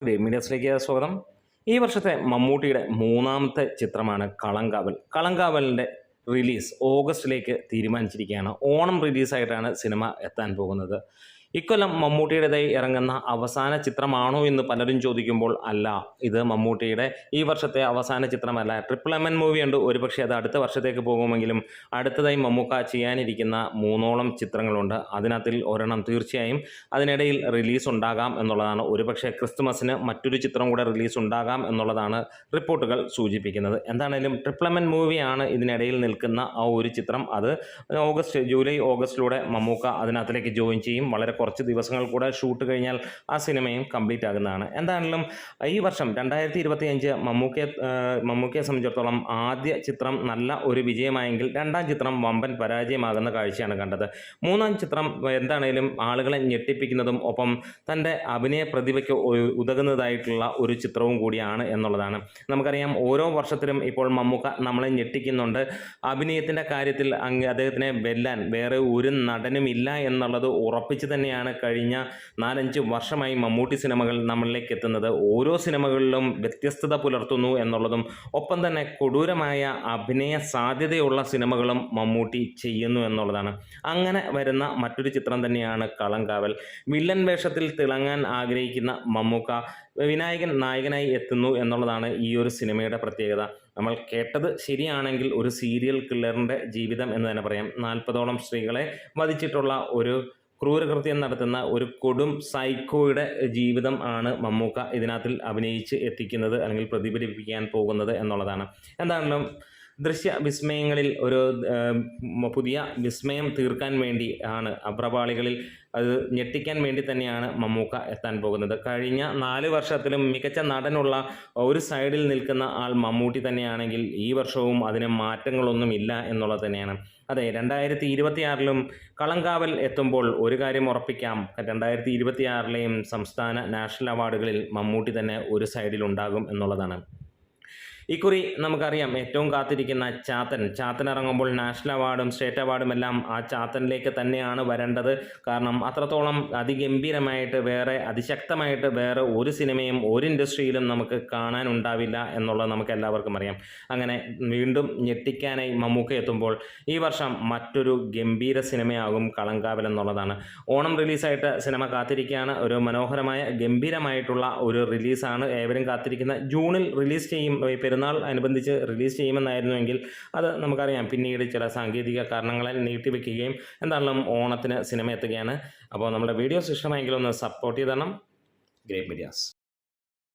മീഡിയസിലേക്ക് സ്വാഗതം. ഈ വർഷത്തെ മമ്മൂട്ടിയുടെ മൂന്നാമത്തെ ചിത്രമാണ് കളങ്കാവൽ. കളങ്കാവലിൻ്റെ റിലീസ് ഓഗസ്റ്റിലേക്ക് തീരുമാനിച്ചിരിക്കുകയാണ്. ഓണം റിലീസായിട്ടാണ് സിനിമ എത്താൻ പോകുന്നത്. ഇക്കൊല്ലം മമ്മൂട്ടിയുടേതായി ഇറങ്ങുന്ന അവസാന ചിത്രമാണോ എന്ന് പലരും ചോദിക്കുമ്പോൾ അല്ല, ഇത് മമ്മൂട്ടിയുടെ ഈ വർഷത്തെ അവസാന ചിത്രമല്ല. ട്രിപ്പിൾ എം എൻ മൂവിയുണ്ട്, ഒരുപക്ഷെ അത് അടുത്ത വർഷത്തേക്ക് പോകുമെങ്കിലും അടുത്തതായി മമ്മൂക്ക ചെയ്യാനിരിക്കുന്ന 3ഓളം ചിത്രങ്ങളുണ്ട്. അതിനകത്തിൽ ഒരെണ്ണം തീർച്ചയായും അതിനിടയിൽ റിലീസ് ഉണ്ടാകാം എന്നുള്ളതാണ്. ഒരുപക്ഷെ ക്രിസ്തുമസിന് മറ്റൊരു ചിത്രം കൂടെ റിലീസ് ഉണ്ടാകാം എന്നുള്ളതാണ് റിപ്പോർട്ടുകൾ സൂചിപ്പിക്കുന്നത്. എന്താണേലും ട്രിപ്പിൾ എം എൻ മൂവിയാണ് ഇതിനിടയിൽ നിൽക്കുന്ന ആ ഒരു ചിത്രം. അത് ജൂലൈ ഓഗസ്റ്റിലൂടെ മമ്മൂക്ക അതിനകത്തിലേക്ക് ജോയിൻ ചെയ്യും. വളരെ കുറച്ച് ദിവസങ്ങൾ കൂടെ ഷൂട്ട് കഴിഞ്ഞാൽ ആ സിനിമയും കംപ്ലീറ്റ് ആകുന്നതാണ്. എന്താണെങ്കിലും ഈ വർഷം 2025 മമ്മൂക്കയെ സംബന്ധിച്ചിടത്തോളം ആദ്യ ചിത്രം നല്ല ഒരു വിജയമായെങ്കിൽ രണ്ടാം ചിത്രം വമ്പൻ പരാജയമാകുന്ന കാഴ്ചയാണ് കണ്ടത്. മൂന്നാം ചിത്രം എന്താണേലും ആളുകളെ ഞെട്ടിപ്പിക്കുന്നതും ഒപ്പം തൻ്റെ അഭിനയ പ്രതിഭയ്ക്ക് ഉതകുന്നതായിട്ടുള്ള ഒരു ചിത്രവും കൂടിയാണ് എന്നുള്ളതാണ്. നമുക്കറിയാം, ഓരോ വർഷത്തിലും ഇപ്പോൾ മമ്മൂക്ക നമ്മളെ ഞെട്ടിക്കുന്നുണ്ട്. അഭിനയത്തിൻ്റെ കാര്യത്തിൽ അദ്ദേഹത്തിനെ വെല്ലാൻ വേറെ ഒരു നടനുമില്ല എന്നുള്ളത് ഉറപ്പിച്ച് തന്നെയാണ് കഴിഞ്ഞ 4-5 വർഷമായി മമ്മൂട്ടി സിനിമകൾ നമ്മളിലേക്ക് എത്തുന്നത്. ഓരോ സിനിമകളിലും വ്യത്യസ്തത പുലർത്തുന്നു എന്നുള്ളതും ഒപ്പം തന്നെ കൊടൂരമായ അഭിനയ സാധ്യതയുള്ള സിനിമകളും മമ്മൂട്ടി ചെയ്യുന്നു എന്നുള്ളതാണ്. അങ്ങനെ വരുന്ന മറ്റൊരു ചിത്രം തന്നെയാണ് കളങ്കാവൽ. വില്ലൻ വേഷത്തിൽ തിളങ്ങാൻ ആഗ്രഹിക്കുന്ന മമ്മൂക്ക വിനായകൻ നായകനായി എത്തുന്നു എന്നുള്ളതാണ് ഈ ഒരു സിനിമയുടെ പ്രത്യേകത. നമ്മൾ കേട്ടത് ശരിയാണെങ്കിൽ ഒരു സീരിയൽ കില്ലറിൻ്റെ ജീവിതം എന്ന് തന്നെ പറയാം. 40ഓളം സ്ത്രീകളെ വധിച്ചിട്ടുള്ള ഒരു ക്രൂരകൃത്യം നടത്തുന്ന ഒരു കൊടും സൈക്കോയുടെ ജീവിതം ആണ് മമ്മൂക്ക ഇതിനകത്തിൽ അഭിനയിച്ച് എത്തിക്കുന്നത് അല്ലെങ്കിൽ പ്രതിഫലിപ്പിക്കാൻ പോകുന്നത് എന്നുള്ളതാണ്. എന്താണെങ്കിലും ദൃശ്യ വിസ്മയങ്ങളിൽ ഒരു പുതിയ വിസ്മയം തീർക്കാൻ വേണ്ടി ആണ്, അപ്രപാളികളിൽ അത് ഞെട്ടിക്കാൻ വേണ്ടി തന്നെയാണ് മമ്മൂക്ക എത്താൻ പോകുന്നത്. കഴിഞ്ഞ 4 വർഷത്തിലും മികച്ച നടനുള്ള ഒരു സൈഡിൽ നിൽക്കുന്ന ആൾ മമ്മൂട്ടി തന്നെയാണെങ്കിൽ ഈ വർഷവും അതിന് മാറ്റങ്ങളൊന്നുമില്ല എന്നുള്ളത് തന്നെയാണ്. അതെ, 2026 കളങ്കാവൽ എത്തുമ്പോൾ ഒരു കാര്യം ഉറപ്പിക്കാം, 2026 സംസ്ഥാന നാഷണൽ അവാർഡുകളിൽ മമ്മൂട്ടി തന്നെ ഒരു സൈഡിലുണ്ടാകും എന്നുള്ളതാണ്. ഇക്കുറി നമുക്കറിയാം, ഏറ്റവും കാത്തിരിക്കുന്ന ചാത്തൻ ഇറങ്ങുമ്പോൾ നാഷണൽ അവാർഡും സ്റ്റേറ്റ് അവാർഡും എല്ലാം ആ ചാത്തനിലേക്ക് തന്നെയാണ് വരേണ്ടത്. കാരണം അത്രത്തോളം അതിഗംഭീരമായിട്ട് അതിശക്തമായിട്ട് വേറെ ഒരു സിനിമയും ഒരു ഇൻഡസ്ട്രിയിലും നമുക്ക് കാണാനുണ്ടാവില്ല എന്നുള്ളത് നമുക്ക് എല്ലാവർക്കും അറിയാം. അങ്ങനെ വീണ്ടും ഞെട്ടിക്കാനായി മമ്മൂക്ക എത്തുമ്പോൾ ഈ വർഷം മറ്റൊരു ഗംഭീര സിനിമയാകും കളങ്കാവൽ എന്നുള്ളതാണ്. ഓണം റിലീസായിട്ട് സിനിമ കാത്തിരിക്കുകയാണ്. ഒരു മനോഹരമായ ഗംഭീരമായിട്ടുള്ള ഒരു റിലീസാണ് ഏവരും കാത്തിരിക്കുന്ന. ജൂണിൽ റിലീസ് ചെയ്യും, പെരുന്നാൾ അനുബന്ധിച്ച് റിലീസ് ചെയ്യുമെന്നായിരുന്നുവെങ്കിൽ അത് നമുക്കറിയാം, പിന്നീട് ചില സാങ്കേതിക കാരണങ്ങളാൽ നീട്ടിവെക്കുകയും എന്തായാലും ഓണത്തിന് സിനിമ എത്തുകയാണ്. അപ്പോൾ നമ്മുടെ വീഡിയോസ് ഇഷ്ടമായെങ്കിൽ ഒന്ന് സപ്പോർട്ട് ചെയ്ത് തരണം. Great medias.